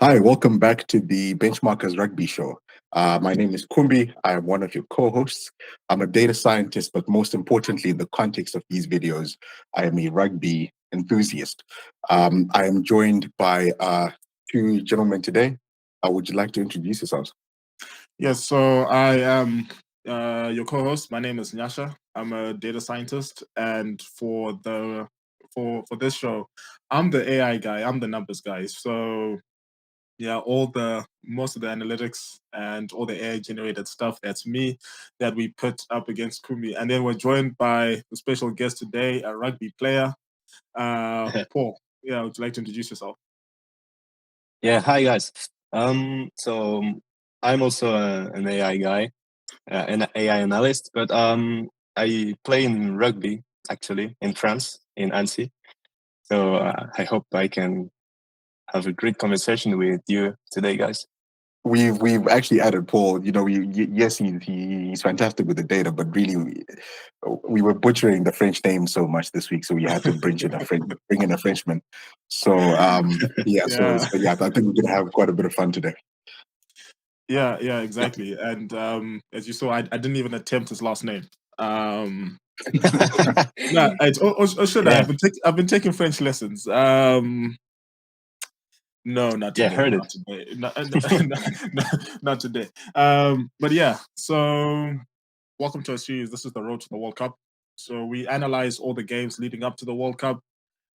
Hi, welcome back to the Benchmarkers Rugby Show. My name is Kumbi. I am one of your co-hosts. I'm a data scientist, but most importantly, in the context of these videos, I am a rugby enthusiast. I am joined by two gentlemen today. Would you like to introduce yourselves? Yes, so I am your co-host. My name is Nyasha. I'm a data scientist, and for this show, I'm the AI guy. I'm the numbers guy. So yeah, all the most of the analytics and all the AI generated stuff, that's me that we put up against Kumi. And then we're joined by a special guest today, a rugby player, Paul. Yeah, would you like to introduce yourself? Yeah, hi guys. So I'm also an AI guy, an AI analyst, but I play in rugby actually in France, in Annecy. So I hope I can have a great conversation with you today, guys. We've actually added Paul. Yes, he's fantastic with the data, but really we were butchering the French name so much this week, so we had to bring in a Frenchman. So yeah, so, Yeah. so yeah, I think we're gonna have quite a bit of fun today. Yeah, exactly. And as you saw, I didn't even attempt his last name. No, or should I? Yeah, I've been taking French lessons. No, not yeah, today. heard Not it. today. Not today. But yeah. So welcome to our series. This is the road to the World Cup. So we analyze all the games leading up to the World Cup.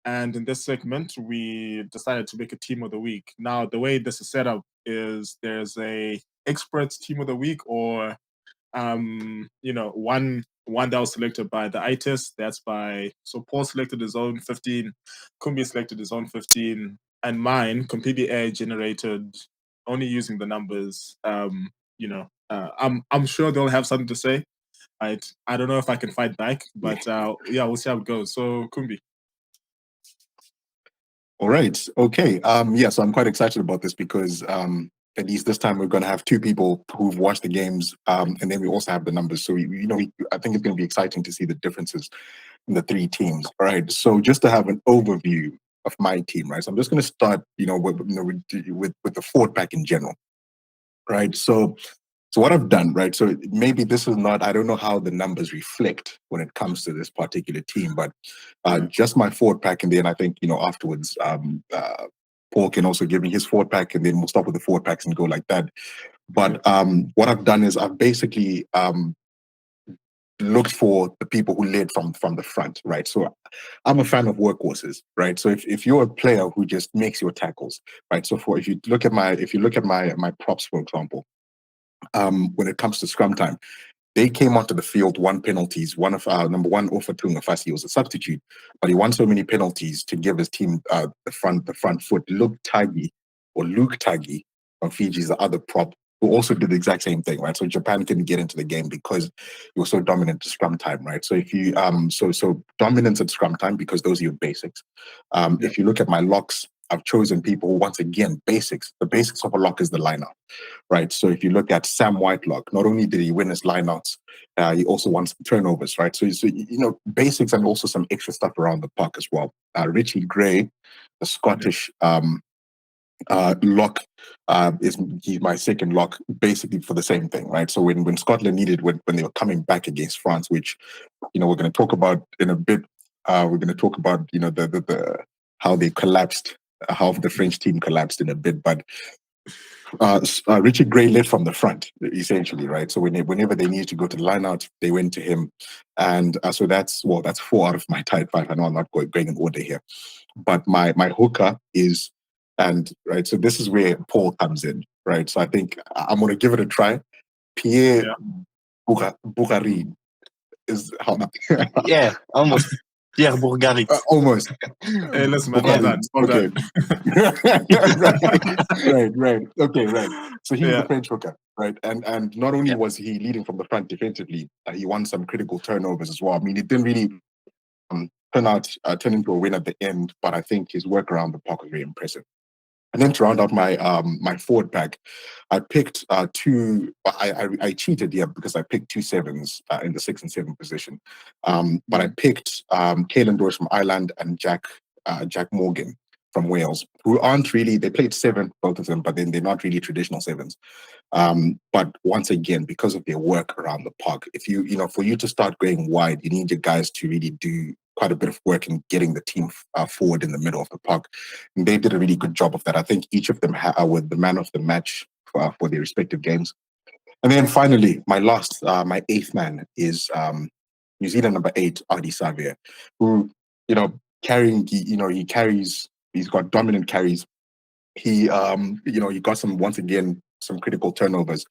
And in this segment, we decided to make a team of the week. Now, the way this is set up is there's a experts team of the week, or one that was selected by the ITIS. That's by so Paul selected his own 15, Kumbi selected his own 15, and mine completely AI generated, only using the numbers. I'm sure they'll have something to say. I don't know if I can fight back, Yeah. but yeah, we'll see how it goes. So Kumbi. All right. Okay. Yeah. So I'm quite excited about this because at least this time we're going to have two people who've watched the games, and then we also have the numbers. So I think it's going to be exciting to see the differences in the three teams. All right. So just to have an overview of my team, right? So I'm just going to start, with the forward pack in general, right? So what I've done, right? So maybe this is not, I don't know how the numbers reflect when it comes to this particular team, but Yeah. just my forward pack. And then I think, afterwards, Paul can also give me his forward pack, and then we'll start with the forward packs and go like that. But what I've done is I've basically looked for the people who led from the front, right? So I'm a fan of workhorses, right? So if you're a player who just makes your tackles, right? So if you look at my props, for example, when it comes to scrum time, they came onto the field, won penalties. One of our number one, Ofatunga Fasi, was a substitute, but he won so many penalties to give his team the front foot. Luke Tagi from Fiji is the other prop who also did the exact same thing, right? So Japan couldn't get into the game because he was so dominant at scrum time, right? So if you so dominance at scrum time, because those are your basics. Yeah. If you look at my locks, I've chosen people who, once again, basics. The basics of a lock is the lineout, right? So if you look at Sam Whitelock, not only did he win his lineouts, he also won some turnovers, right? So basics and also some extra stuff around the park as well. Richie Gray, the Scottish lock, he's my second lock, basically for the same thing, right? So when Scotland needed when they were coming back against France, which we're going to talk about in a bit. We're going to talk about the how they collapsed, how the French team collapsed in a bit, but Richard Gray led from the front, essentially, right? So whenever they needed to go to the lineout, they went to him, and so that's four out of my tight five. I know I'm not going in order here, but my hooker is, and right. So this is where Paul comes in, right? So I think I'm going to give it a try. Pierre Yeah. Boukhari is how Yeah, almost. Pierre Bourgarit. almost Hey, listen, man. Well Yeah. Boukhari. done. Well Okay, done. right. Okay, right. So he was the Yeah. French hooker, right? And not only Yeah. was he leading from the front defensively, he won some critical turnovers as well. I mean, it didn't really turn into a win at the end, but I think his work around the park was very impressive. And then to round out my forward pack, I picked two. I cheated here because I picked two sevens in the 6 and 7 position. But I picked Kalen Doris from Ireland and Jack Morgan from Wales, who aren't really, they played seven, both of them, but then they're not really traditional sevens. But once again, because of their work around the park, if for you to start going wide, you need your guys to really do quite a bit of work in getting the team forward in the middle of the park. And they did a really good job of that. I think each of them were the man of the match for their respective games. And then finally, my eighth man is New Zealand number 8, Ardie Savea, who, he's got dominant carries. He got some critical turnovers.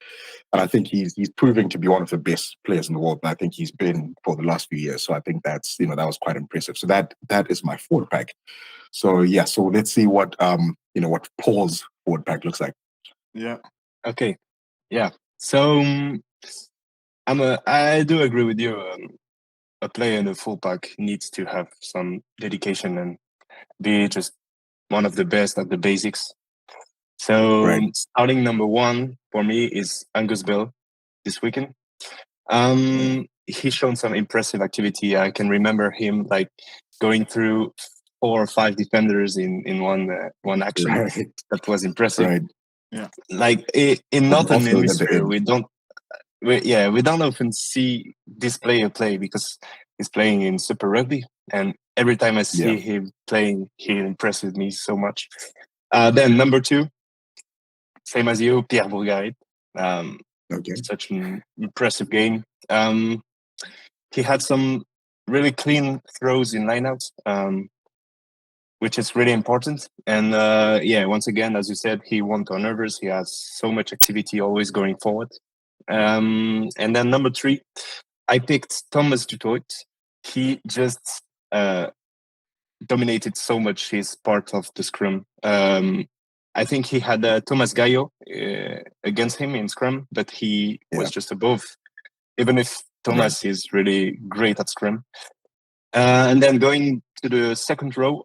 And I think he's proving to be one of the best players in the world. And I think he's been for the last few years. So I think that was quite impressive. So that is my forward pack. So yeah, so let's see what what Paul's forward pack looks like. Yeah. Okay. Yeah. So I do agree with you. A player in a full pack needs to have some dedication and be just one of the best at the basics. So Right. starting number 1 for me is Angus Bell this weekend. He's shown some impressive activity. I can remember him like going through 4 or 5 defenders in one action. Right. That was impressive. Right. Yeah. Like in Northern Offload at the Hemisphere, end. we don't often see this player play because he's playing in Super Rugby, and every time I see him playing, he impresses me so much. Then number 2, same as you, Pierre Bourgarit. Okay. Such an impressive game. He had some really clean throws in lineouts, which is really important. And once again, as you said, he won turnovers. He has so much activity, always going forward. And then number 3, I picked Thomas Dutoit. He just dominated so much his part of the scrum. I think he had Thomas Gaio against him in scrum, but he was just above, even if Thomas is really great at scrum. And then going to the second row,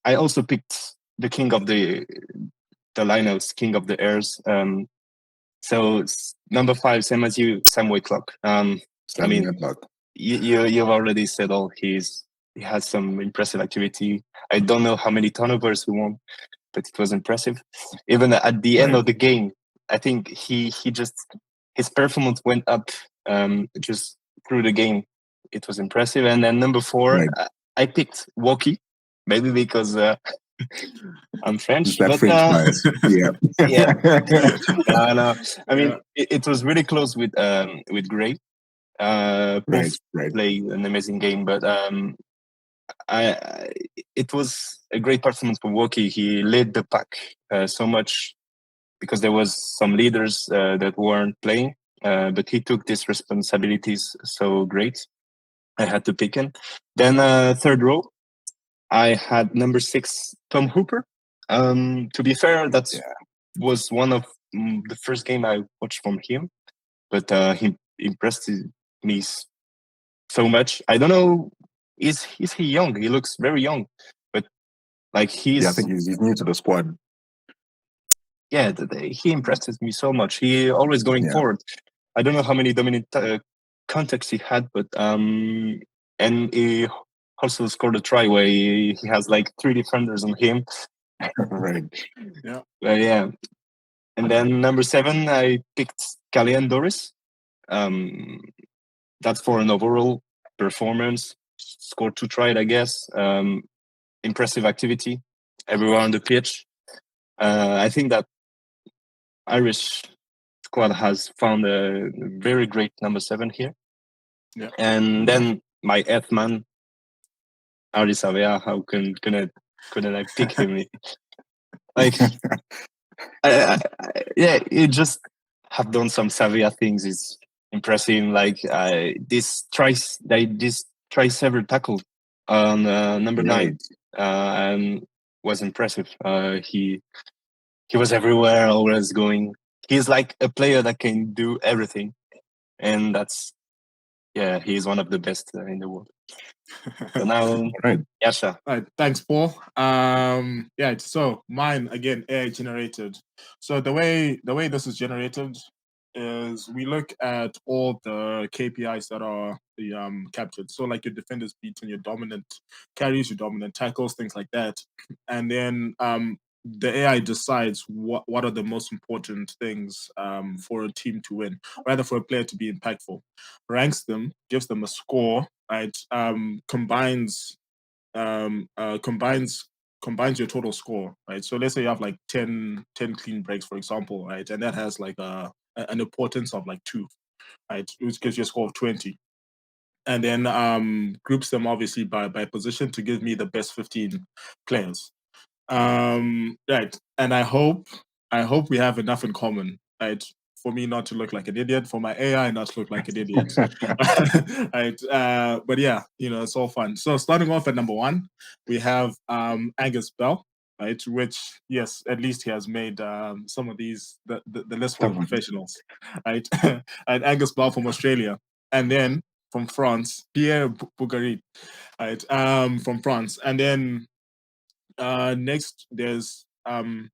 I also picked the king of the lineouts, king of the airs. So number 5, same as you, Sam Whitlock. You've already said all. He has some impressive activity. I don't know how many turnovers he won, but it was impressive. Even at the end of the game, I think his performance went up just through the game. It was impressive. And then number 4, I picked Woki, maybe because I'm French. Just that French bias. Yeah. No. I mean, it was really close with Gray. Both played an amazing game, but it was a great performance for Woki. He led the pack so much because there was some leaders that weren't playing, but he took these responsibilities so great. I had to pick him. Then third row, I had number 6, Tom Hooper. To be fair, that was one of the first game I watched from him, but he impressed me so much. I don't know, is he young? He looks very young, but like he's... I think he's new to the squad. Yeah, he impresses me so much. He always going forward. I don't know how many dominant contacts he had, but and he also scored a try where he has like 3 defenders on him. Right. Yeah. And then number 7, I picked Kalyan Doris. That's for an overall performance. Scored 2 tries, I guess. Impressive activity everywhere on the pitch. I think that Irish squad has found a very great number 7 here. Yeah. And then my 8th man, Ardie Savea. How couldn't I pick him? Like, he just have done some Savea things. It's impressive. Like this tri-sever tackle on number 9 and was impressive. He was everywhere, always going. He's like a player that can do everything, and he's one of the best in the world. So now, Yasha. All right, thanks, Paul. So mine again, AI generated. So the way this is generated is we look at all the KPIs that are captured. So like your defenders beats and your dominant carries, your dominant tackles, things like that. And then the AI decides what are the most important things for a team to win, rather for a player to be impactful. Ranks them, gives them a score, right? Combines your total score, right? So let's say you have like 10 clean breaks, for example, right? And that has like an importance of like 2, right? Which gives you a score of 20. And then groups them obviously by position to give me the best 15 players. Right. And I hope we have enough in common, right? For me not to look like an idiot, for my AI not to look like an idiot. Right. But yeah, it's all fun. So starting off at number 1, we have Angus Bell, right? Which, yes, at least he has made some of these the list for the professionals, right? And Angus Bell from Australia. And then from France, Pierre Bougarit, right? From France. And then next, there's common,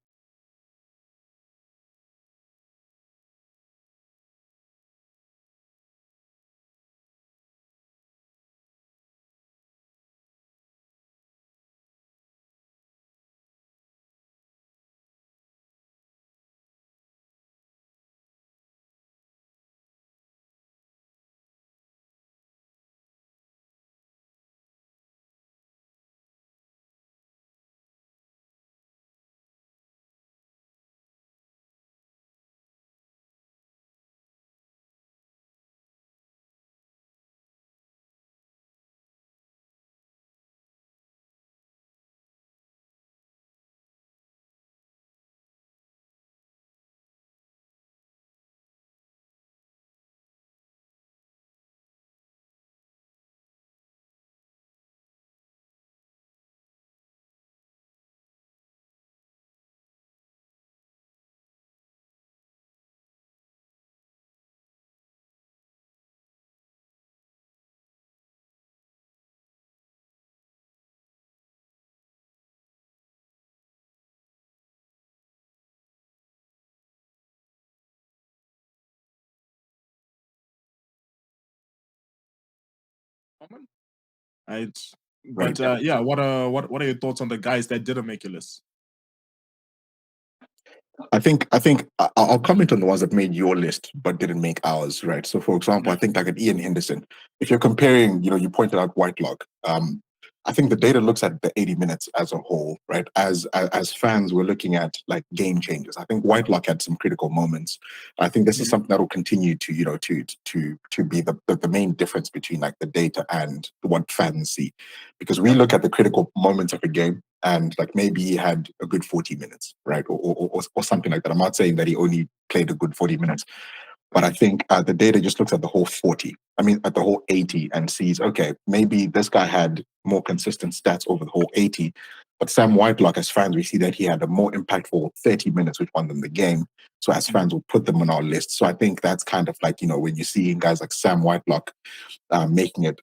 right? Right. But yeah, what are your thoughts on the guys that didn't make your list? I'll comment on the ones that made your list but didn't make ours, right? So, for example, I think like an Ian Henderson. If you're comparing, you pointed out Whitelock. I think the data looks at the 80 minutes as a whole, right? As fans, we're looking at like game changers. I think Whitelock had some critical moments. I think this is something that will continue to, to be the main difference between like the data and what fans see, because we look at the critical moments of a game and like maybe he had a good 40 minutes, right? Or something like that. I'm not saying that he only played a good 40 minutes, but I think the data just looks at the whole 40. I mean, at the whole 80 and sees, okay, maybe this guy had more consistent stats over the whole 80. But Sam Whitelock, as fans, we see that he had a more impactful 30 minutes, which won them the game. So as fans, we'll put them on our list. So I think that's kind of like, when you see guys like Sam Whitelock making it,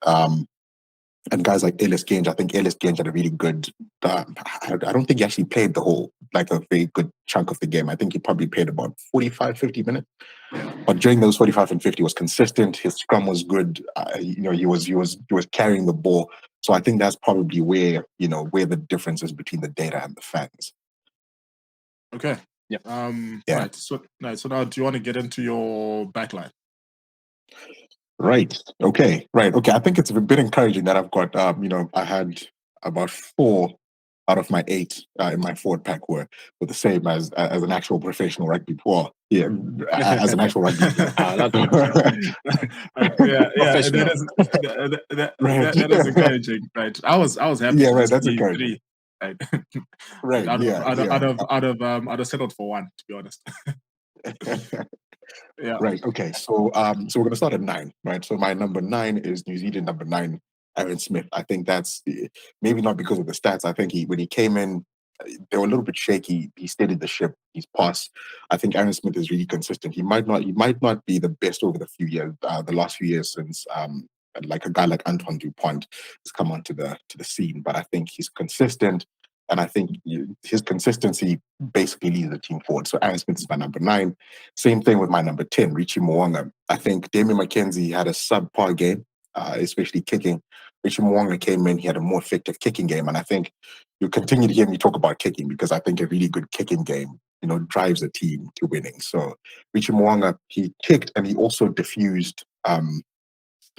and guys like Ellis Gange, I think Ellis Gange had a really good. I don't think he actually played the whole, like a very good chunk of the game. I think he probably played about 45, 50 minutes. But during those 45 and 50, was consistent. His scrum was good. He was carrying the ball. So I think that's probably where the difference is between the data and the fans. Okay. Yeah. Yeah. Right. So now, do you want to get into your backline? Right. Okay. Right. Okay. I think it's a bit encouraging that I've got, I had about 4 out of my 8 in my forward pack were the same as an actual professional rugby player. Yeah, as an actual rugby player. Yeah, Professional. that is encouraging, right? I was happy Yeah, to right. just That's see encouraging. 3, right? Right. I'd Yeah. have settled for 1, to be honest. Yeah. Right. Okay. So we're gonna start at 9, right? So my number 9 is New Zealand number 9, Aaron Smith. I think that's maybe not because of the stats. I think when he came in, they were a little bit shaky. He steadied the ship. He's passed. I think Aaron Smith is really consistent. He might not be the best over the last few years since like a guy like Antoine Dupont has come onto the scene. But I think he's consistent. And I think his consistency basically leads the team forward. So Aaron Smith is my number 9. Same thing with my number 10, Richie Mwanga. I think Damien McKenzie had a subpar game, especially kicking. Richie Mwanga came in, he had a more effective kicking game. And I think you'll continue to hear me talk about kicking because I think a really good kicking game, drives a team to winning. So Richie Mwanga, he kicked and he also diffused the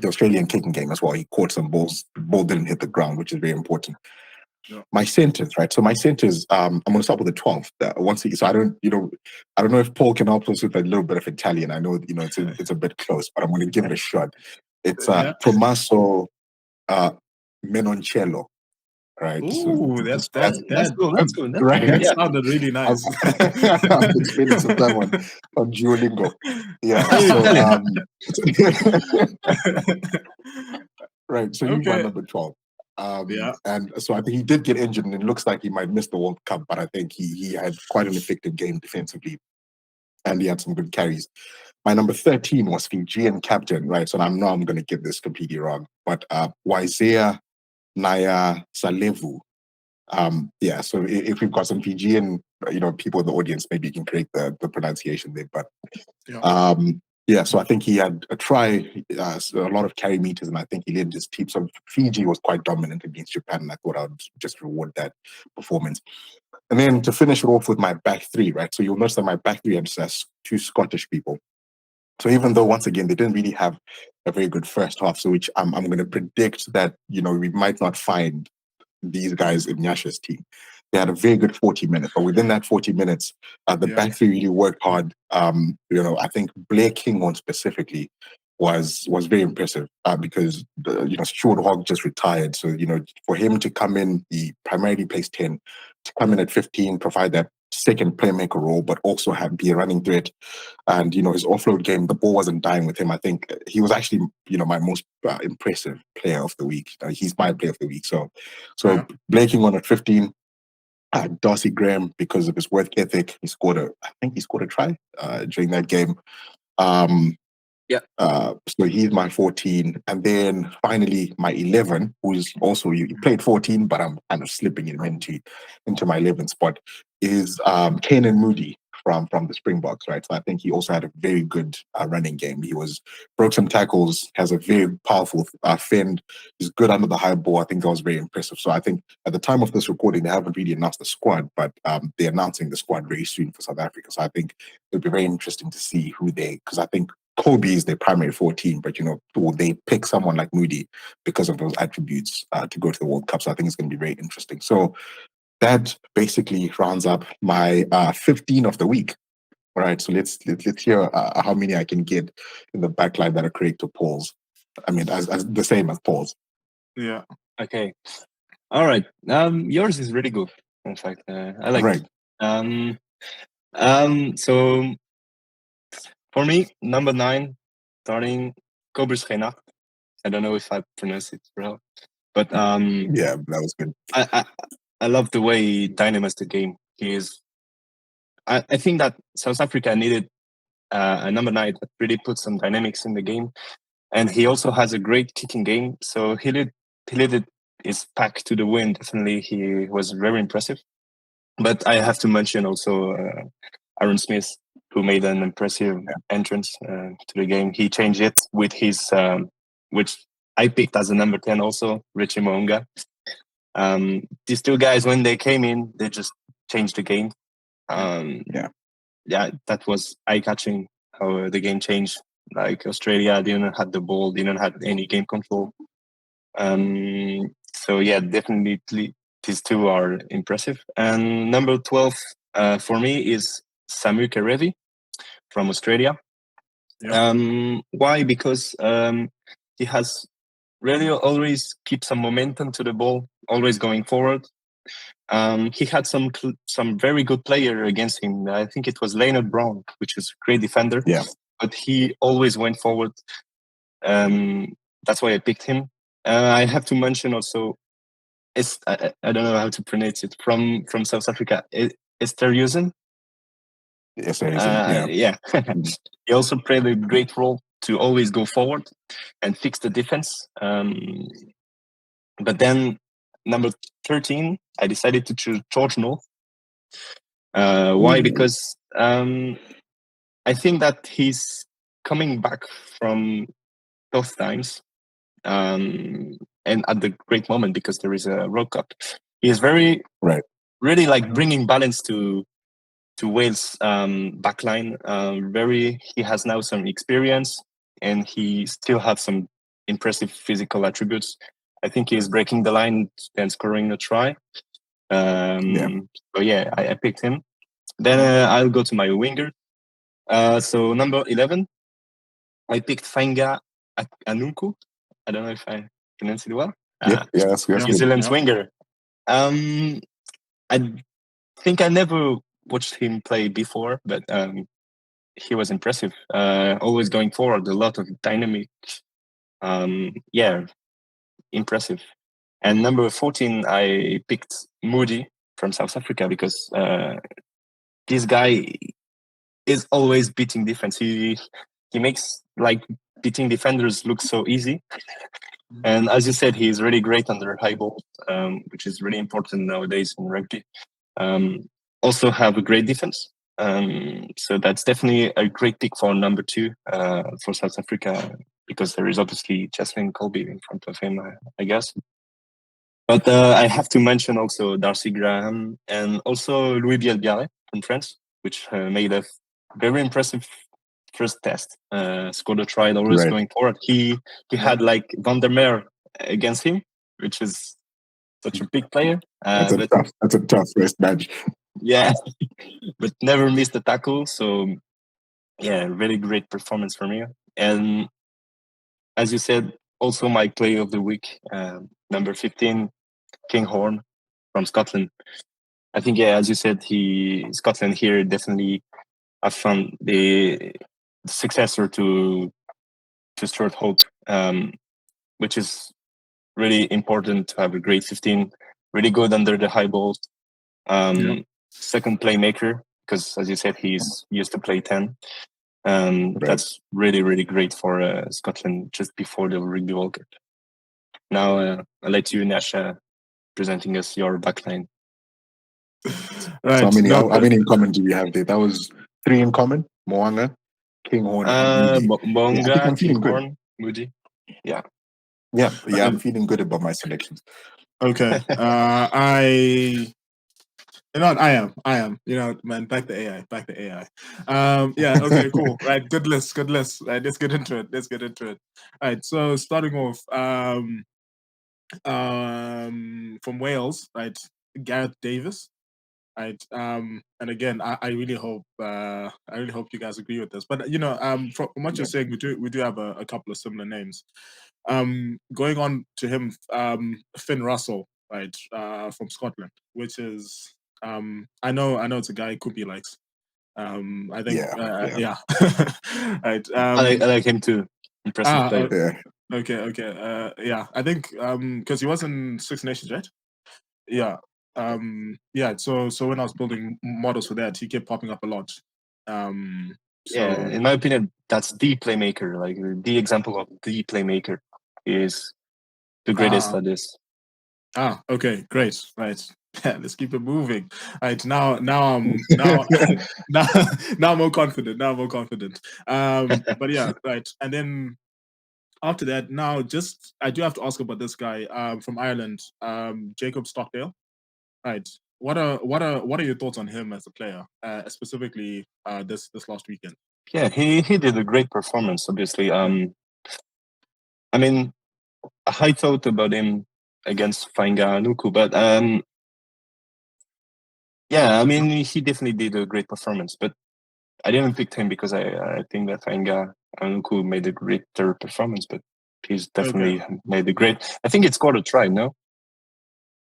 Australian kicking game as well. He caught some balls. The ball didn't hit the ground, which is very important. Yeah. My centers, right? So my centers, I'm going to start with the 12th. So I don't know if Paul can help us with a little bit of Italian. I know, it's a bit close, but I'm going to give it a shot. It's Tommaso Menoncello, right? Ooh, that's cool. That's cool. That's right. cool. That Yeah. sounded really nice. I'm spending some time on Duolingo. Yeah. Right. So he's my Okay. number 12. Yeah. And so I think he did get injured, and it looks like he might miss the World Cup. But I think he had quite an effective game defensively, and he had some good carries. My number 13 was Fijian captain, right? So I know I'm going to get this completely wrong, but Waisea Naya Salevu. Yeah, so if we've got some Fijian, people in the audience, maybe you can correct the pronunciation there. But yeah, so I think he had a lot of carry meters, and I think he led his team. So Fiji was quite dominant against Japan, and I thought I would just reward that performance. And then to finish it off with my back three, right? So you'll notice that my back three has 2 Scottish people. So even though, once again, they didn't really have a very good first half, so which I'm going to predict that, we might not find these guys in Nyasha's team. They had a very good 40 minutes, but within that 40 minutes, the back three really worked hard. I think Blair Kinghorn specifically was very impressive because Stuart Hogg just retired. So for him to come in, he primarily plays 10, to come in at 15, provide that second playmaker role, but also be a running threat. And his offload game, the ball wasn't dying with him. I think he was actually my most impressive player of the week. He's my player of the week. So Blake Kinghorn at 15. Darcy Graham, because of his work ethic, he scored a try during that game. So he's my 14. And then finally my 11, who's also, he played 14, but I'm kind of slipping him into my 11 spot, is Kanan Moody from the Springboks, right? So I think he also had a very good running game. He broke some tackles, has a very powerful fend. He's good under the high ball. I think that was very impressive. So I think at the time of this recording, they haven't really announced the squad, but they're announcing the squad very soon for South Africa. So I think it'll be very interesting to see because I think Kobe is their primary 14, but will they pick someone like Moody because of those attributes to go to the World Cup? So I think it's going to be very interesting. So that basically rounds up my 15 of the week. All right, so let's hear how many I can get in the backline that are correct to Paul's. I mean, as the same as Paul's. Yeah. Okay. All right. Yours is really good. In fact, I like it. So for me, number 9, starting Cobus Reinach. I don't know if I pronounce it well, but yeah, that was good. I love the way he dynamized the game. He is. I think that South Africa needed a number 9 that really put some dynamics in the game, and he also has a great kicking game. So he led his pack to the win. Definitely, he was very impressive. But I have to mention also Aaron Smith, who made an impressive entrance to the game. He changed it with his, which I picked as a number 10 also, Richie Mwanga. These 2 guys, when they came in, they just changed the game. That was eye-catching how the game changed. Like Australia didn't have the ball, didn't have any game control. So yeah, definitely these 2 are impressive. And number 12 for me is Samu Kerevi from Australia. Why? Because he has really always keep some momentum to the ball, always going forward. He had some very good player against him. I think it was Leonard Brown, which is a great defender. Yeah. But he always went forward. That's why I picked him. I have to mention also, I don't know how to pronounce it, from South Africa, Esterhuizen. Yeah. He also played a great role to always go forward and fix the defense. But then number 13, I decided to choose George North. Why? Because I think that he's coming back from tough times, and at the great moment because there is a World Cup. He is very really like bringing balance to Wales backline. He has now some experience, and he still has some impressive physical attributes. I think he is breaking the line and scoring a try. So yeah, I picked him. Then I'll go to my winger. So number 11, I picked Fainga Anunku. I don't know if I pronounced it well. That's New Zealand's winger. I think I never watched him play before, but he was impressive. Always going forward, a lot of dynamic. Yeah, impressive. And number 14, I picked Moody from South Africa because this guy is always beating defense. He makes like beating defenders look so easy. And as you said, he's really great under high ball, which is really important nowadays in rugby. Also have a great defense. So that's definitely a great pick for number 2 for South Africa, because there is obviously Cheslin Colby in front of him, I guess. But I have to mention also Darcy Graham and also Louis Bielbiaré from France, which made a very impressive first test. Scored a try, always going forward. He had like Van der Meer against him, which is such a big player. That's a tough first match. Yeah, but never missed a tackle. So yeah, really great performance from you. And as you said, also my player of the week, number 15, King Horn from Scotland. I think, yeah, as you said, Scotland here definitely have found the successor to Stuart Hope, which is really important to have a great 15, really good under the high ball. Second playmaker, because as you said, he's used to play 10. That's really, really great for Scotland just before the Rugby World Cup. Now, I'll let you, Nasha, presenting us your backline. Right. So how many in common do we have there? That was 3 in common. Moanga, Kinghorn, and Moody. Moanga, I think I'm feeling Kinghorn, Moody. Yeah. I'm feeling good about my selections. Okay. I am. You know, man, back to AI. Yeah, okay, cool. Right, good list. Right, let's get into it. Right, so starting off, from Wales, right, Gareth Davis. Right. And again, I really hope you guys agree with this. But you know, from what you're saying, we do have a couple of similar names. Going on to him, Finn Russell, right, from Scotland, which is I know it's a guy Kupi likes. I think yeah. Right. I like him too. Impressive player. Okay. Yeah, I think because he was in Six Nations, right? Yeah. So when I was building models for that, he kept popping up a lot. Yeah, in my opinion, that's the playmaker, like the example of the playmaker is the greatest at this. Okay, great. Right. Yeah, let's keep it moving. Right, now now I'm more confident. But yeah, right. And then after that, now just I do have to ask about this guy from Ireland, Jacob Stockdale. Right. What are your thoughts on him as a player, specifically this last weekend? Yeah, he did a great performance. Obviously, I mean, I thought about him against Fainga Nuku, but yeah, I mean, he definitely did a great performance. But I didn't pick him because I think that Fainga Nuku made a greater performance. But he's definitely made a great. I think it scored a try. No.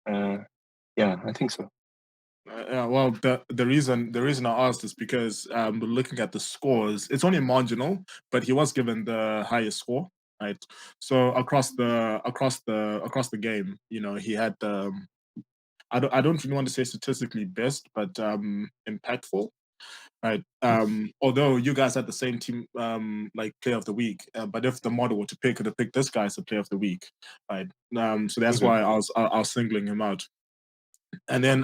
Yeah, I think so. Well, the reason I asked is because looking at the scores, it's only marginal, but he was given the highest score, right? So across the game, you know, he had I don't really want to say statistically best, but impactful. right? Although you guys had the same team, like player of the week, but if the model were to pick, it would pick this guy as the player of the week, right? So that's why I was singling him out. And then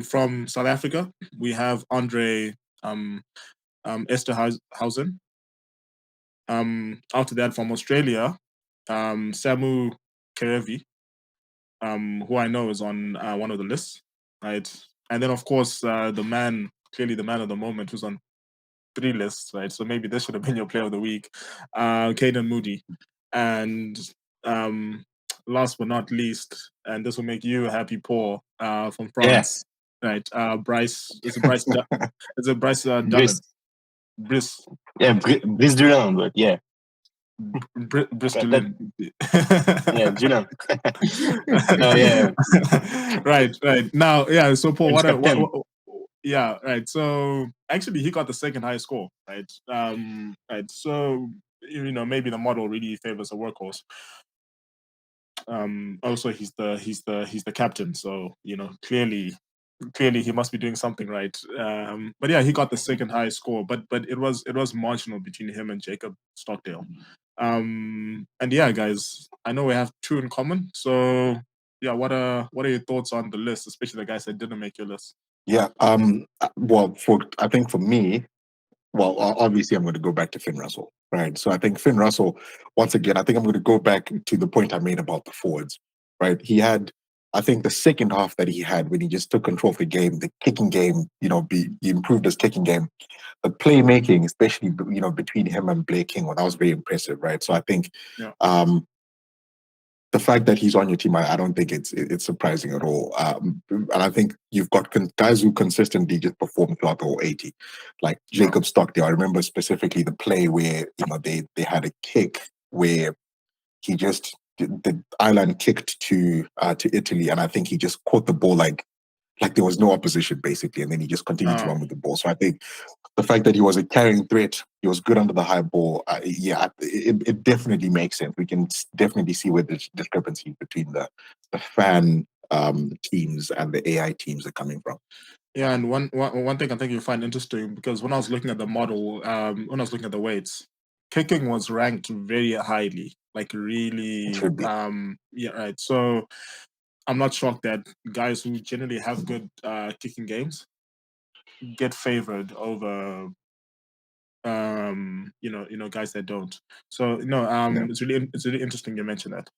from South Africa, we have Andre Esterhuizen. After that, from Australia, Samu Kerevi, who I know is on one of the lists, right? And then, of course, clearly the man of the moment, who's on 3 lists, right? So maybe this should have been your player of the week, Caden Moody. And last but not least, and this will make you happy, Paul, from France, right? Bryce, is it Bryce? Is it Bryce Dunn? Brice. Yeah, Brice Dulin, but yeah. Brice Dulin. Yeah, Dulin. Oh yeah. Right. Now, yeah. So Paul, what yeah, right. So actually, he got the second highest score, right? Right. So maybe the model really favors a workhorse. Also, he's the captain, so clearly he must be doing something right. But yeah, he got the second highest score, but it was marginal between him and Jacob Stockdale. And yeah, guys, I know we have 2 in common. So yeah, what are your thoughts on the list, especially the guys that didn't make your list? Yeah. Well, I think for me, obviously I'm going to go back to Finn Russell, right? So I think Finn Russell, once again, I think I'm going to go back to the point I made about the forwards, right? He had, I think, the second half that he had when he just took control of the game, the kicking game, he improved his kicking game, the playmaking, especially between him and Blake King, that was very impressive, right? So I think, the fact that he's on your team, I don't think it's surprising at all. And I think you've got guys who consistently just perform throughout the whole 80, like Jacob Stockdale. I remember specifically the play where they had a kick where he just the Ireland kicked to Italy, and I think he just caught the ball like there was no opposition basically, and then he just continued to run with the ball. So I think the fact that he was a carrying threat, he was good under the high ball. It definitely makes sense. We can definitely see where the discrepancy between the fan teams and the AI teams are coming from. Yeah, and one thing I think you'll find interesting, because when I was looking at the model, when I was looking at the weights, kicking was ranked very highly, like really. Yeah, right. So I'm not shocked that guys who generally have good kicking games get favored over guys that don't. So it's really interesting you mentioned that.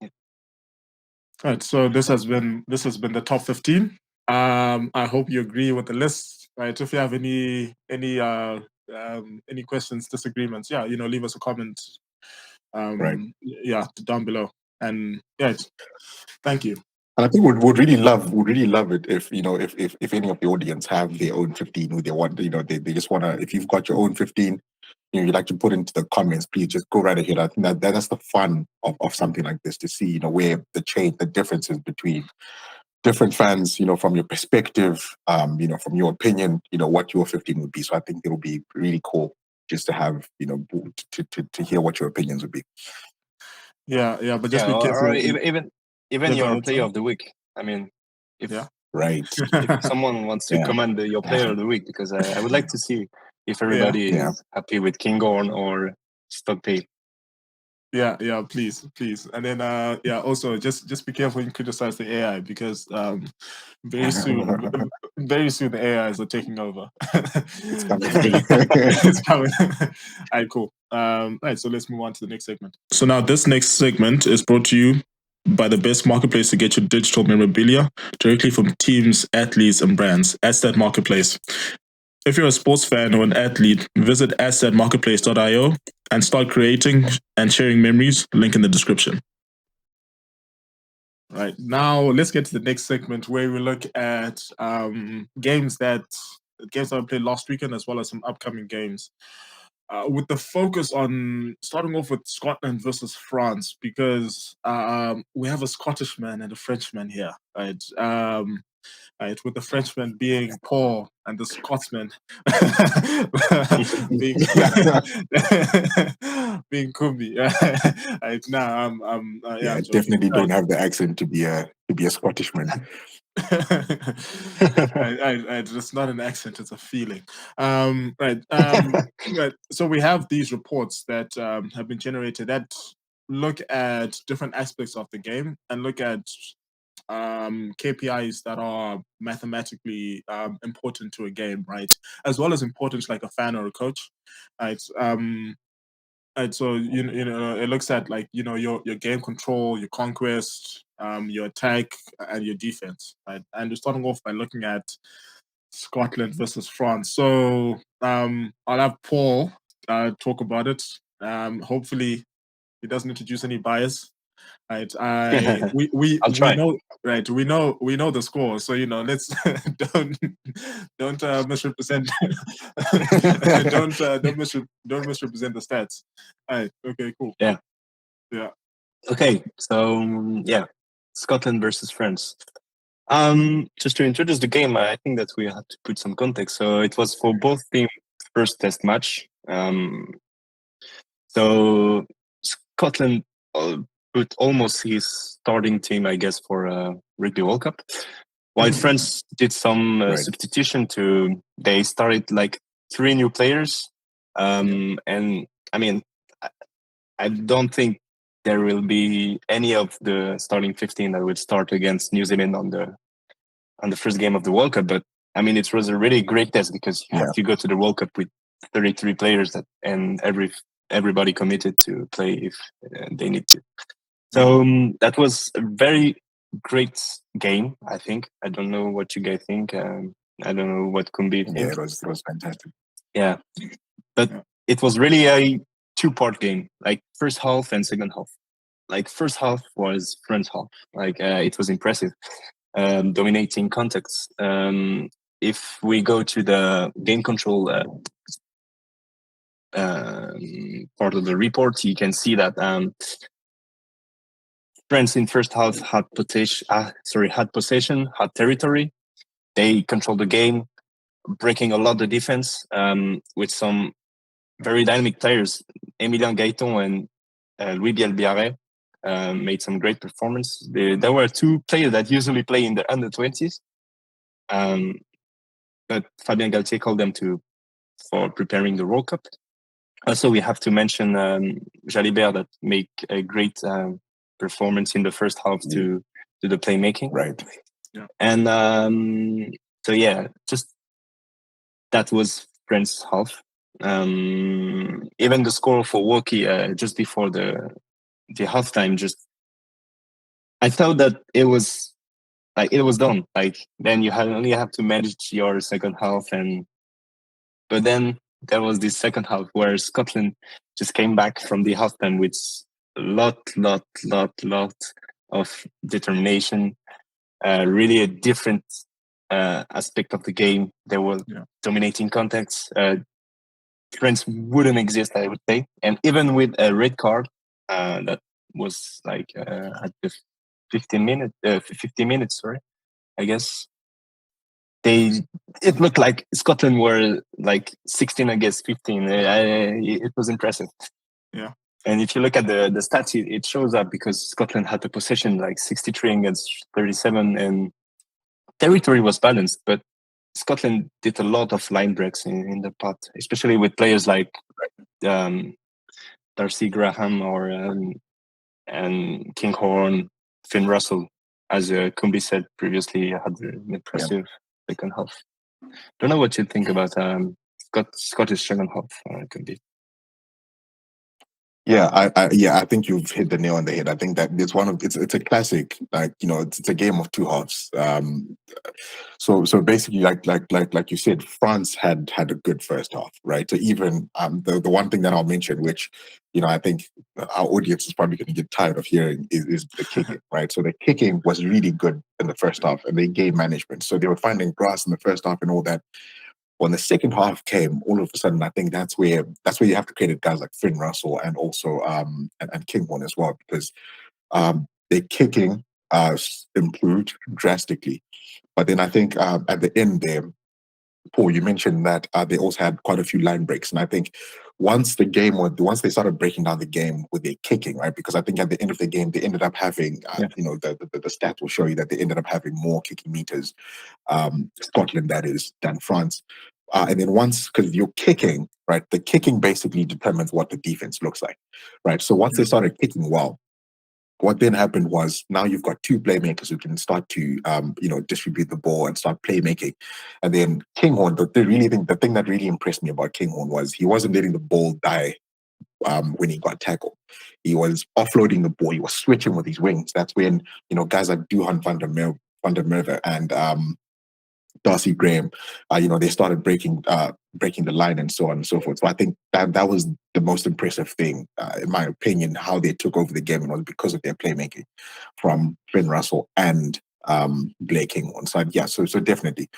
All right, so this has been the top 15. I hope you agree with the list. Right, if you have any questions, disagreements, leave us a comment. Down below. And thank you. And I think would really love it if if any of the audience have their own 15 who they want, they just want to, if you've got your own 15 you'd like to put into the comments, please just go right ahead. I think that's the fun of something like this, to see where the differences between different fans, from your perspective, from your opinion, what your 15 would be. So I think it will be really cool just to have, to hear what your opinions would be. Yeah, but just be careful. Or even your player of the week. I mean, if someone wants to comment your player of the week, because I would like to see if everybody is happy with Kinghorn or Stockdale. Yeah, please. And then also just be careful when you criticize the AI, because very soon the AIs are taking over. It's coming. It's coming. All right, cool. All right, so let's move on to the next segment. So now this next segment is brought to you by the best marketplace to get your digital memorabilia directly from teams, athletes, and brands, Athstat Marketplace. If you're a sports fan or an athlete, visit athstatmarketplace.io and start creating and sharing memories. Link in the description. Right, now let's get to the next segment, where we look at games that I played last weekend, as well as some upcoming games. With the focus on starting off with Scotland versus France, because we have a Scottishman and a Frenchman here, right? Right, with the Frenchman being Paul and the Scotsman being Kumbi. Right now, I definitely don't have the accent to be a to be a Scottishman. It's not an accent; it's a feeling. Right. Right. So we have these reports that have been generated that look at different aspects of the game and look at KPIs that are mathematically important to a game, right? As well as important to like a fan or a coach, right? And so you know it looks at like your game control, your conquest, your attack, and your defense. Right, and we're starting off by looking at Scotland versus France. So I'll have Paul talk about it. Hopefully, he doesn't introduce any bias. Right, I'll we try. know right. We know the score. So let's don't misrepresent. Don't misrepresent the stats. All right. Okay. Cool. Yeah. Yeah. Okay. So yeah, Scotland versus France. Just to introduce the game, I think that we have to put some context. So it was for both teams' first test match. So Scotland put almost his starting team, I guess, for Rugby World Cup. While France did some Right. substitution they started like 3 new players. And I mean, I don't think there will be any of the starting 15 that would start against New Zealand on the first game of the World Cup. But I mean, it was a really great test because you have to go to the World Cup with 33 players and everybody committed to play if they need to. So that was a very great game, I think. I don't know what you guys think. I don't know what Kumbi think. Yeah, it was fantastic. Yeah, but it was really a 2-part game, like first half and second half. Like first half was France half. Like it was impressive, dominating contacts. If we go to the game control part of the report, you can see that France in first half had possession, had territory. They controlled the game, breaking a lot of the defense with some very dynamic players. Emilien Gaiton and Louis Bielbiaré made some great performance. There were 2 players that usually play in the under-20s, but Fabien Galtier called them for preparing the World Cup. Also, we have to mention Jalibert that make a great performance in the first half to the playmaking. Right. Yeah. And so yeah, just that was France half. Even the score for Woki just before the halftime, I thought that it was done. Like then you only have to manage your second half, but then there was this second half where Scotland just came back from the halftime with a lot of determination. Really a different aspect of the game. They were dominating contacts. France wouldn't exist, I would say. And even with a red card that was like at the 15 minutes, sorry, I guess. It looked like Scotland were like 16 against 15. It was impressive. Yeah. And if you look at the stats, it shows up because Scotland had the possession like 63 against 37 and territory was balanced. But Scotland did a lot of line breaks in the pot, especially with players like Darcy Graham and Kinghorn, Finn Russell, as Kumbi said previously, had an impressive second half. Don't know what you think about Scottish second half, Kumbi. Yeah, I think you've hit the nail on the head. I think that it's a classic, like it's a game of 2 halves. So basically, like you said, France had a good first half, right? So even the one thing that I'll mention, which I think our audience is probably going to get tired of hearing, is the kicking, right? So the kicking was really good in the first half, and they game management. So they were finding grass in the first half and all that. When the second half came, all of a sudden, I think that's where you have to credit guys like Finn Russell and also and Kinghorn as well, because their kicking improved drastically. But then I think at the end there, Paul, you mentioned that they also had quite a few line breaks, and I think once they started breaking down the game with their kicking, right? Because I think at the end of the game they ended up having, the stat will show you that they ended up having more kicking meters, Scotland that is, than France. And then once, because you're kicking, right? The kicking basically determines what the defense looks like, right? So once they started kicking well, what then happened was now you've got two playmakers who can start to distribute the ball and start playmaking. And then Kinghorn, the thing that really impressed me about Kinghorn was he wasn't letting the ball die when he got tackled. He was offloading the ball. He was switching with his wings. That's when guys like Duhan van der Merwe and Darcy Graham, they started breaking the line and so on and so forth. So I think that was the most impressive thing, in my opinion, how they took over the game, and it was because of their playmaking from Finn Russell and Blake Kinghorn. So yeah, so definitely,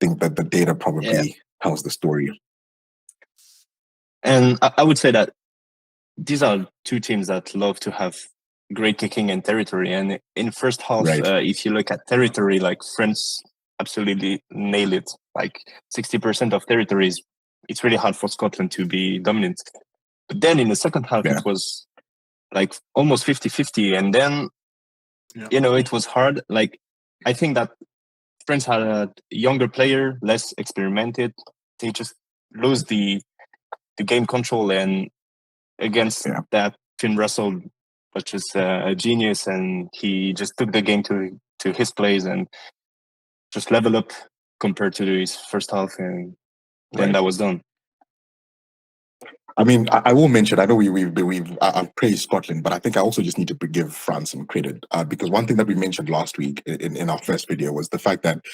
think that the data probably tells the story. And I would say that these are two teams that love to have great kicking and territory. And in first half, Right. If you look at territory, like France absolutely nail it. Like 60% of territories, it's really hard for Scotland to be dominant. But then in the second half, it was like almost 50-50. And then, it was hard. Like, I think that France had a younger player, less experimented. They just lose the game control, and against that, Finn Russell was just a genius, and he just took the game to his plays and just level up compared to his first half, and then that was done. I mean, I will mention, I know I've praised Scotland, but I think I also just need to give France some credit, because one thing that we mentioned last week in our first video was the fact that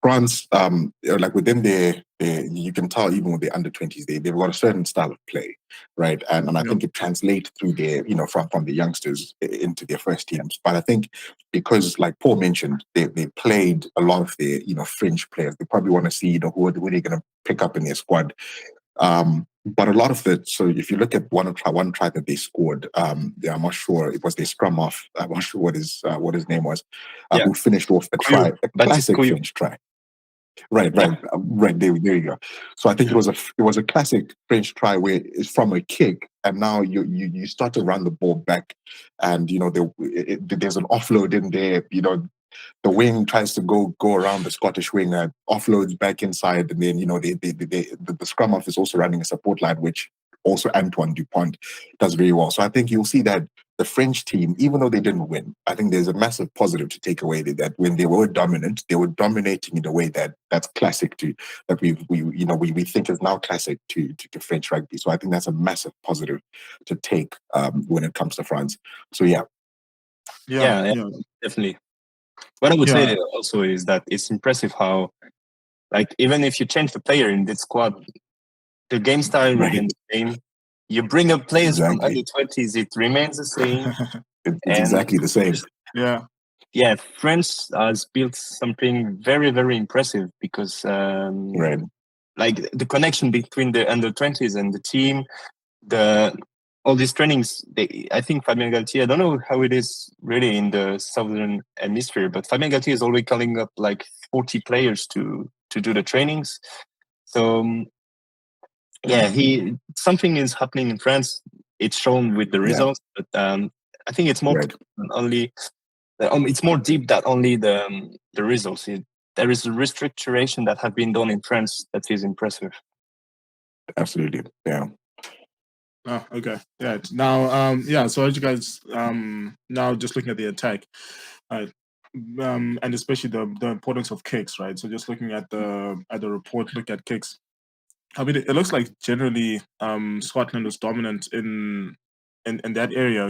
France, like within their, you can tell even with the under-20s, they've got a certain style of play, right? And I think it translates through their, from the youngsters into their first teams. But I think because, like Paul mentioned, they played a lot of their, French players. They probably want to see, who are they going to pick up in their squad. But a lot of so if you look at one try that they scored, I'm not sure, it was their scrum off. I'm not sure what his name was, who finished off the try, a classic French try. Right. There you go. So I think it was a classic French try where it's from a kick, and now you start to run the ball back, and there's an offload in there. The wing tries to go around the Scottish wing, offloads back inside, and then the scrum half is also running a support line, which also Antoine Dupont does very well. So I think you'll see that the French team, even though they didn't win, I think there's a massive positive to take away that when they were dominant, they were dominating in a way that's classic that we think is now classic to French rugby. So I think that's a massive positive to take when it comes to France. So yeah, definitely. What I would say also is that it's impressive how, like, even if you change the player in this squad, the game style remains the same. You bring up players from under 20s, it remains the same. It's exactly the same. Yeah, France has built something very, very impressive because, like, the connection between the under 20s and the team, all these trainings, I think Fabien Galtier, I don't know how it is really in the Southern Hemisphere, but Fabien Galtier is always calling up like 40 players to do the trainings. So, something is happening in France. It's shown with the results, but I think it's more it's more deep than only the results. There is a restructuration that have been done in France that is impressive. Absolutely, yeah. Oh, okay. Yeah. Now, so as you guys, now just looking at the attack, right, and especially the importance of kicks, right? So just looking at the report, look at kicks. I mean, it looks like generally, Scotland was dominant in that area.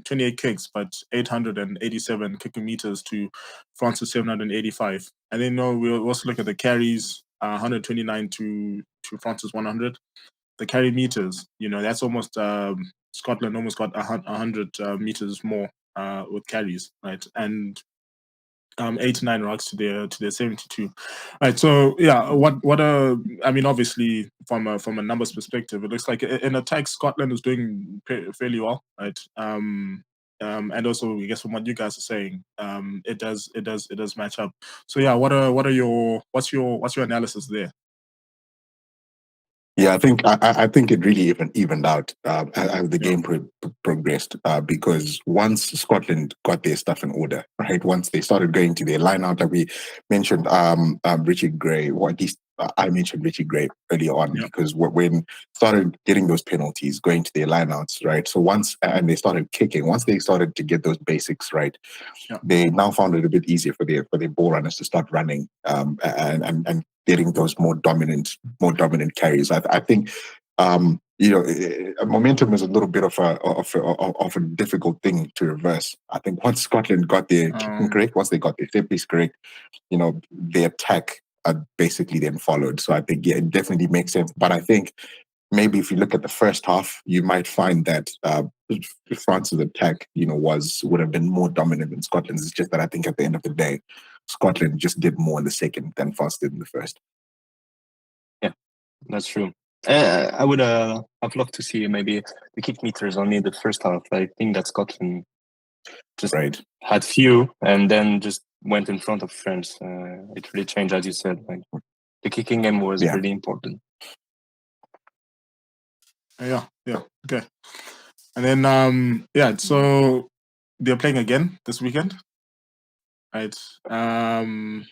28 kicks, but 887 kicking meters to France's 785. And then we'll also look at the carries, 129 to France's 100. The carry meters, that's almost Scotland almost got 100 meters more with carries, right? And 89 rucks to their 72, right? So I mean, obviously from a numbers perspective, it looks like in attack Scotland is doing fairly well, right? and also I guess from what you guys are saying, it does match up. So yeah, what's your analysis there? Yeah, I think it really evened out as the game progressed because once Scotland got their stuff in order, right? Once they started going to their line out, that we mentioned, Richard Gray, or at least I mentioned Richard Gray earlier on because when started getting those penalties, going to their line outs, right? So and they started kicking, once they started to get those basics right, they now found it a bit easier for their ball runners to start running and getting those more dominant carries. I think momentum is a little bit of a difficult thing to reverse. I think once Scotland got their kicking correct, once they got their set piece correct, the attack basically then followed. So I think it definitely makes sense. But I think maybe if you look at the first half, you might find that France's attack, would have been more dominant than Scotland's. It's just that I think at the end of the day, Scotland just did more in the second than France did in the first. Yeah, that's true. I would have loved to see maybe the kick meters only the first half. I think that Scotland just had few and then just went in front of France. It really changed, as you said. Like the kicking game was really important. Yeah, okay. And then so they're playing again this weekend, right? Do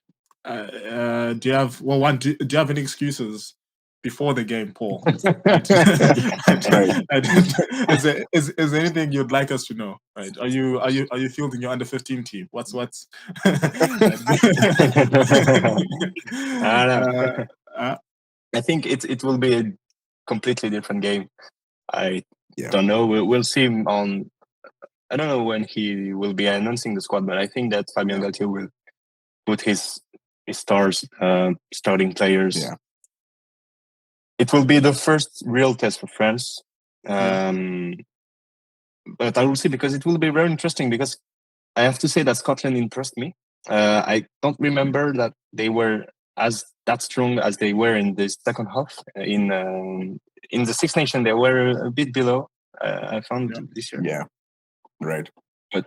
you have any excuses before the game, Paul? Is there anything you'd like us to know? Right? Are you fielding your under 15 team? What's I think it will be a completely different game. I don't know. We'll see him on. I don't know when he will be announcing the squad, but I think that Fabien Galtier will put his stars, starting players. Yeah. It will be the first real test for France. But I will see, because it will be very interesting, because I have to say that Scotland impressed me. I don't remember that they were that strong as they were in the second half. In the Six Nations, they were a bit below, I found this year. Yeah, right. But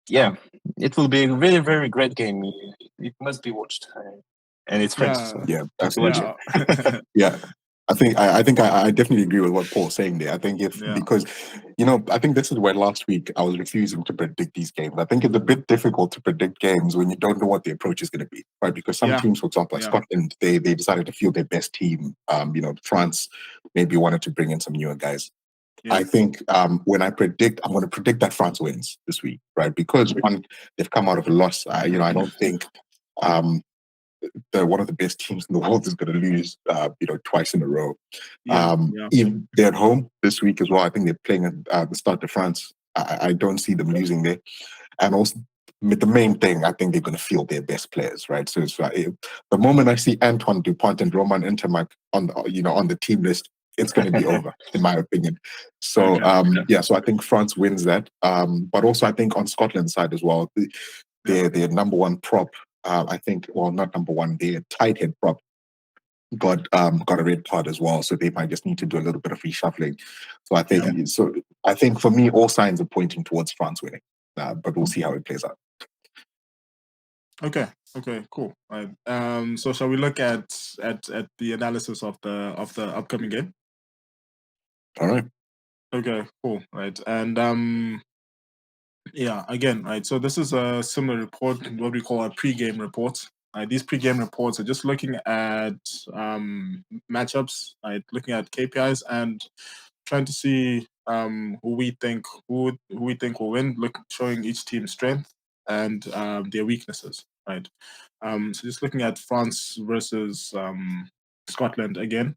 yeah, it will be a really, very great game. It must be watched. And it's French. So yeah, absolutely. Yeah. I think I definitely agree with what Paul's saying there. I think because I think this is where last week I was refusing to predict these games. I think it's a bit difficult to predict games when you don't know what the approach is going to be, right? Because some teams, for example, like Scotland, they decided to field their best team. France maybe wanted to bring in some newer guys. Yeah. I think when I'm going to predict that France wins this week, right? Because one, they've come out of a loss. I don't think one of the best teams in the world is going to lose, twice in a row. Even they're at home this week as well. I think they're playing at the Stade de France. I don't see them losing there. And also, the main thing, I think they're going to field their best players, right? So it's the moment I see Antoine Dupont and Romain Ntamack on the team list, it's going to be over, in my opinion. So so I think France wins that. But also I think on Scotland's side as well, their number one prop. I think, well, not number one, their tight head prop got a red card as well, so they might just need to do a little bit of reshuffling. So I think for me, all signs are pointing towards France winning, but we'll see how it plays out. Okay, cool. All right. So shall we look at the analysis of the upcoming game? All right. Okay, cool. Right, and again, right. So this is a similar report, what we call a pre-game report. These pre-game reports are just looking at matchups, right? Looking at KPIs and trying to see who we think will win. Showing each team's strength and their weaknesses, right? So just looking at France versus Scotland again.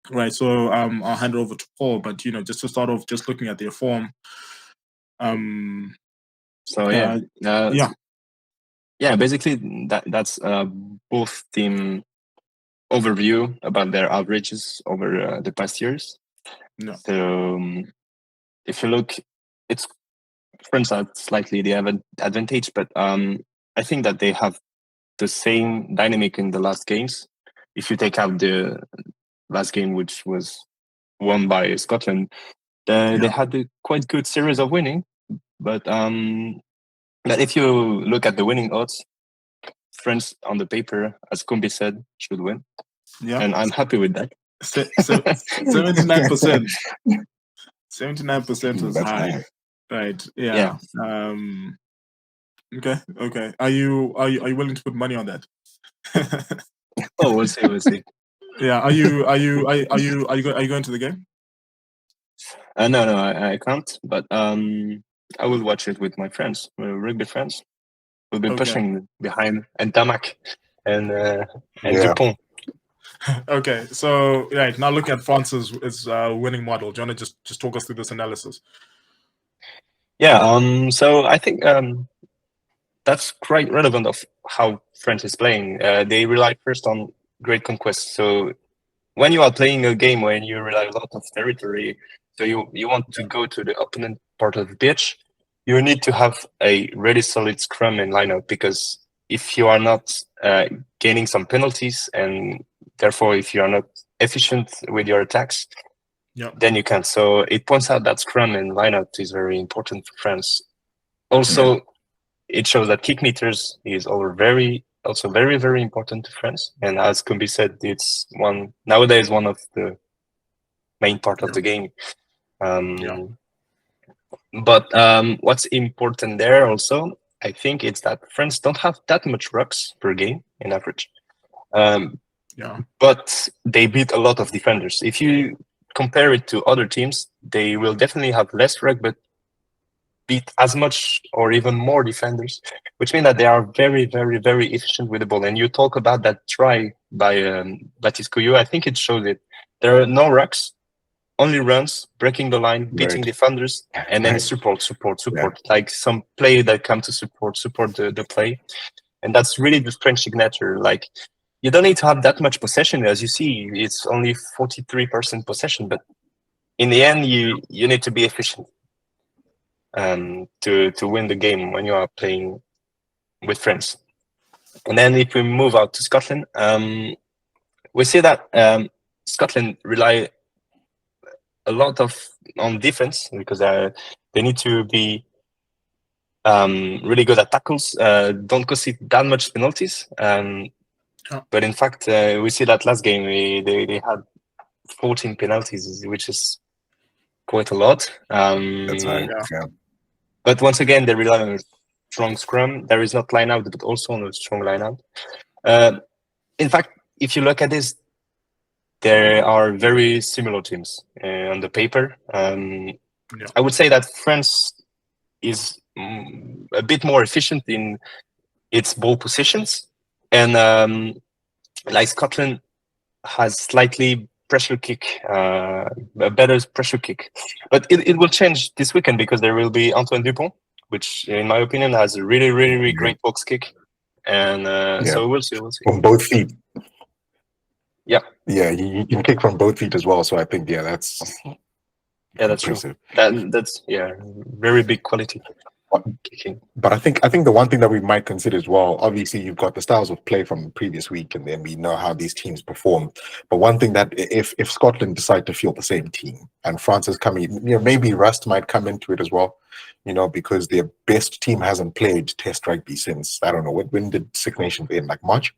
Right, so I'll hand over to Paul, but just to start off, just looking at their form. Basically that's both team overview about their averages over the past years. So if you look, it's France are slightly they have an advantage, but I think that they have the same dynamic in the last games. If you take out the last game, which was won by Scotland, They had a quite good series of winning, but if you look at the winning odds, France on the paper, as Kumbi said, should win, Yeah, and I'm happy with that. 79%. 79% is That's high, high. right? Yeah. Okay. Are you willing to put money on that? Oh, we'll see. Yeah. Are you going to the game? No, I can't. But I will watch it with my friends, my rugby friends. We'll be pushing behind and Damak and Dupont. Okay, so right now look at France's winning model. Do you want to just talk us through this analysis? Yeah. So I think that's quite relevant of how France is playing. They rely first on great conquest. So when you are playing a game where you rely a lot of territory, so you want to go to the opponent part of the pitch, you need to have a really solid scrum and lineup, because if you are not gaining some penalties, and therefore if you are not efficient with your attacks, then you can't. So it points out that scrum and lineup is very important for France. Also, it shows that kick meters is very, very important to France. And as Kumbi said, it's nowadays one of the main part of the game. But what's important there also, I think, it's that France don't have that much rucks per game in average. But they beat a lot of defenders. If you compare it to other teams, they will definitely have less ruck, but beat as much or even more defenders, which means that they are very, very, very efficient with the ball. And you talk about that try by Baptiste Couillou, I think it shows it. There are no rucks, only runs, breaking the line, beating defenders, and then support, like some play that come to support the play. And that's really the French signature. Like, you don't need to have that much possession. As you see, it's only 43% possession, but in the end, you need to be efficient to win the game when you are playing with France. And then if we move out to Scotland, we see that Scotland rely a lot on defense, because they need to be really good at tackles, don't concede that much penalties. But in fact, we see that last game they had 14 penalties, which is quite a lot. That's right. But once again, they rely on a strong scrum. There is not line out, but also on a strong line out. In fact, if you look at this, there are very similar teams on the paper. I would say that France is a bit more efficient in its ball positions, and like Scotland has slightly pressure kick, a better pressure kick. But it will change this weekend, because there will be Antoine Dupont, which in my opinion has a really, really, really great box kick. And so we'll see. From both feet. Yeah. Yeah, you can kick from both feet as well. So I think, that's impressive. True. That's very big quality. Kicking. But I think the one thing that we might consider as well, obviously you've got the styles of play from the previous week, and then we know how these teams perform. But one thing that if Scotland decide to field the same team and France is coming, maybe rust might come into it as well, because their best team hasn't played Test rugby since, I don't know, when did Six Nations end? Like March,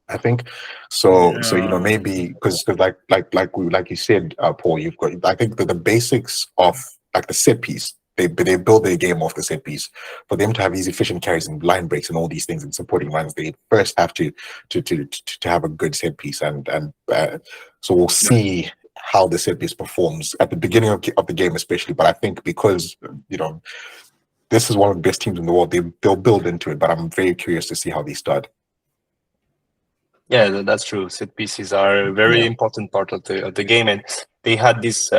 I think. So maybe because like you said, Paul, you've got, I think that the basics of like the set piece. They build their game off the set piece. For them to have these efficient carries and line breaks and all these things and supporting runs, they first have to have a good set piece, and so we'll see how the set piece performs at the beginning of the game, especially. But I think because this is one of the best teams in the world, they'll build into it. But I'm very curious to see how they start. Yeah, that's true. Set pieces are a very important part of the game, and they had this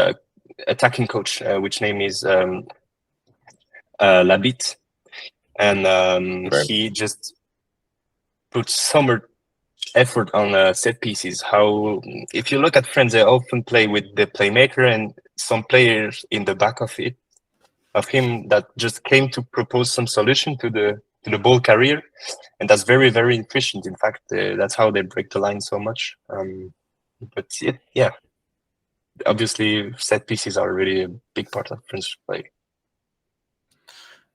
attacking coach, which name is Labitte, and he just put so much effort on set pieces. How, if you look at France, they often play with the playmaker and some players in the back of him that just came to propose some solution to the ball carrier, and that's very, very efficient. In fact, that's how they break the line so much. But obviously set pieces are really a big part of French play.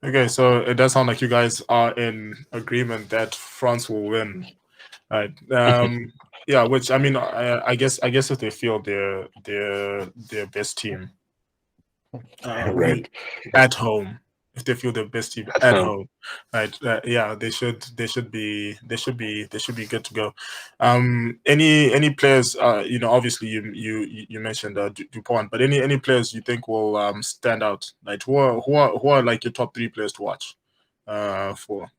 Okay, so it does sound like you guys are in agreement that France will win, right? Yeah, which I mean, I guess if they feel their best team Right. at home, if they feel their best team at home, right? Yeah, they should be good to go. Any players? Obviously you mentioned Dupont, but any players you think will stand out? Like who are like your top 3 players to watch? For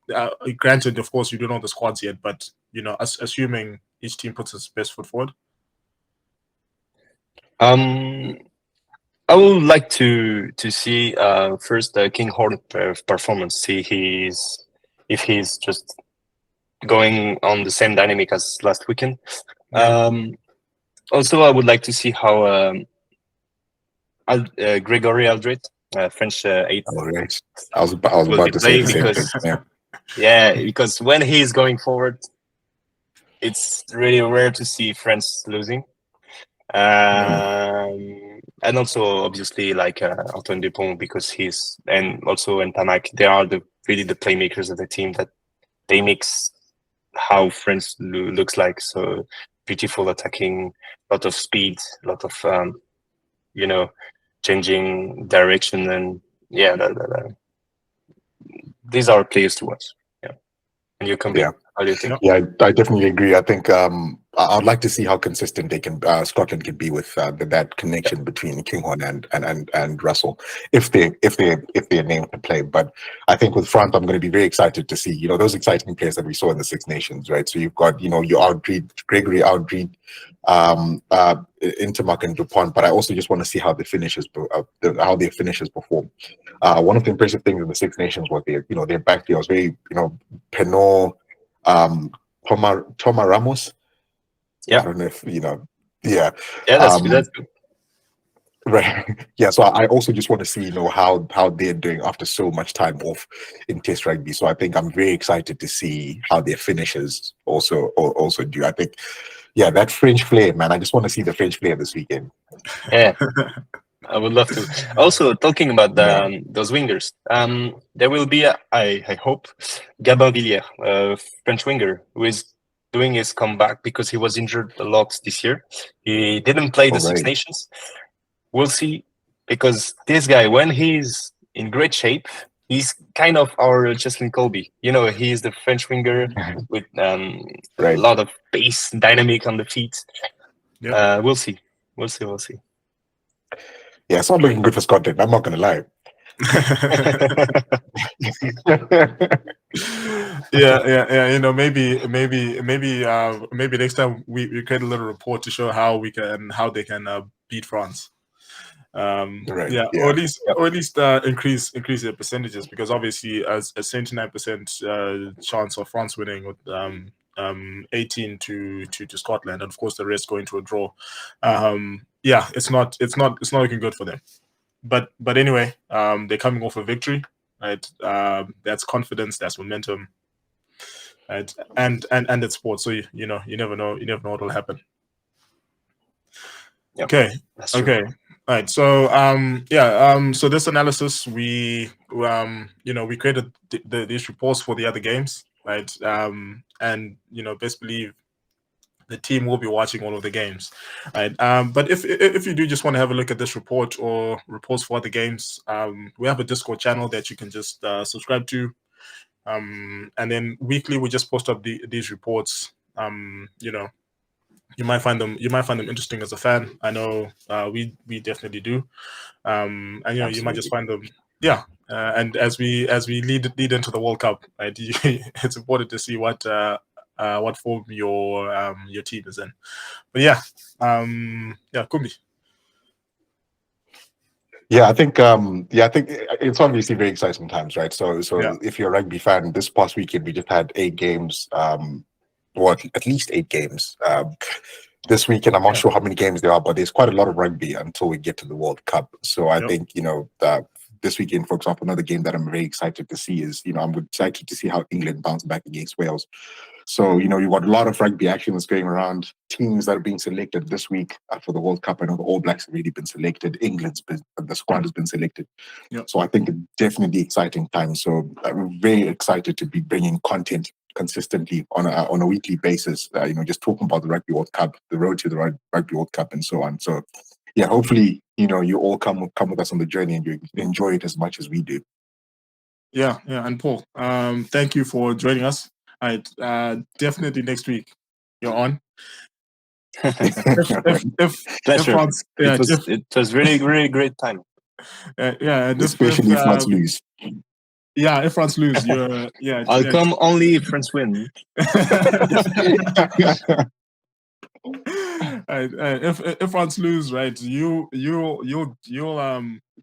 granted, of course, you don't know the squads yet, but assuming each team puts its best foot forward. I would like to see first the King Horn performance. See if he's just going on the same dynamic as last weekend. Yeah. Also, I would like to see how Gregory Aldrit, French 8, All right. I was will about be to say playing the same because thing. Yeah. because when he's going forward, it's really rare to see France losing. And also obviously like Antoine Dupont, because he's and Ntamak, they are really the playmakers of the team, that they mix how France looks like. So beautiful attacking, lot of speed, lot of changing direction, and yeah, these are players to watch. Yeah, and you can be. Yeah. How do you think? Yeah, I definitely agree. I think I'd like to see how consistent they can Scotland can be with that connection between Kinghorn and Russell, if they're named to play. But I think with France, I'm going to be very excited to see those exciting players that we saw in the Six Nations, right? So you've got you Gregory Aldrit, Intermark and Dupont, but I also just want to see how the finishers perform. One of the impressive things in the Six Nations was their back there was very Penot. Toma Ramos. Yeah. I don't know if yeah. Yeah, that's good. That's good. Right. Yeah. So I also just want to see how they're doing after so much time off in Test rugby. So I think I'm very excited to see how their finishers also do. I think, yeah, that French flair, man. I just want to see the French flair this weekend. Yeah. I would love to. Also, talking about those wingers, there will be, I hope, Gabin Villiers, French winger, who is doing his comeback because he was injured a lot this year. He didn't play the Six Nations. We'll see, because this guy, when he's in great shape, he's kind of our Cheslin Colby. He's the French winger with a lot of pace, dynamic on the feet. Yep. We'll see. Yeah, it's not looking good for Scotland. I'm not going to lie. yeah. Maybe next time we create a little report to show how they can beat France. Yeah, or at least increase their percentages, because obviously as a 79% chance of France winning with 18 to Scotland, and of course the rest going to a draw. Yeah, it's not looking good for them. But anyway, they're coming off a victory, right? That's confidence, that's momentum, right? And it's sports, so you never know what will happen. Yep. Okay. Okay. All right. So so this analysis, we created these reports for the other games, right? And best believe the team will be watching all of the games, right? But if you do just want to have a look at this report or reports for other games, we have a Discord channel that you can just subscribe to, and then weekly we just post up these reports. You might find them interesting as a fan. I know we definitely do, and you might just find them, yeah. And as we lead into the World Cup, right, it's important to see what form your team is in. But yeah, Kumbi. Yeah, I think it's obviously very exciting times, right? So if you're a rugby fan, this past weekend we just had 8 games, or at least 8 games. This weekend, I'm not sure how many games there are, but there's quite a lot of rugby until we get to the World Cup. So I think this weekend, for example, another game that I'm very excited to see is I'm excited to see how England bounce back against Wales. So, you know, you've got a lot of rugby action that's going around. Teams that are being selected this week for the World Cup. I know the All Blacks have already been selected. The squad has been selected. Yep. So I think it's definitely exciting times. So I'm very excited to be bringing content consistently on a weekly basis. You know, just talking about the Rugby World Cup, the road to the Rugby World Cup, and so on. So, yeah, hopefully, you know, you all come with us on the journey and you enjoy it as much as we do. Yeah. And Paul, thank you for joining us. Definitely next week you're on. If Pleasure. France, It was really great time. and Especially if France lose. Yeah, if France lose, you're I'll come only if France win. If France lose, right, you'll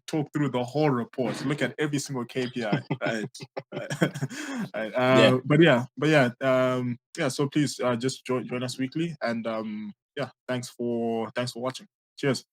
talk through the whole report, look at every single KPI, right? But so please just join us weekly, and thanks for watching. Cheers.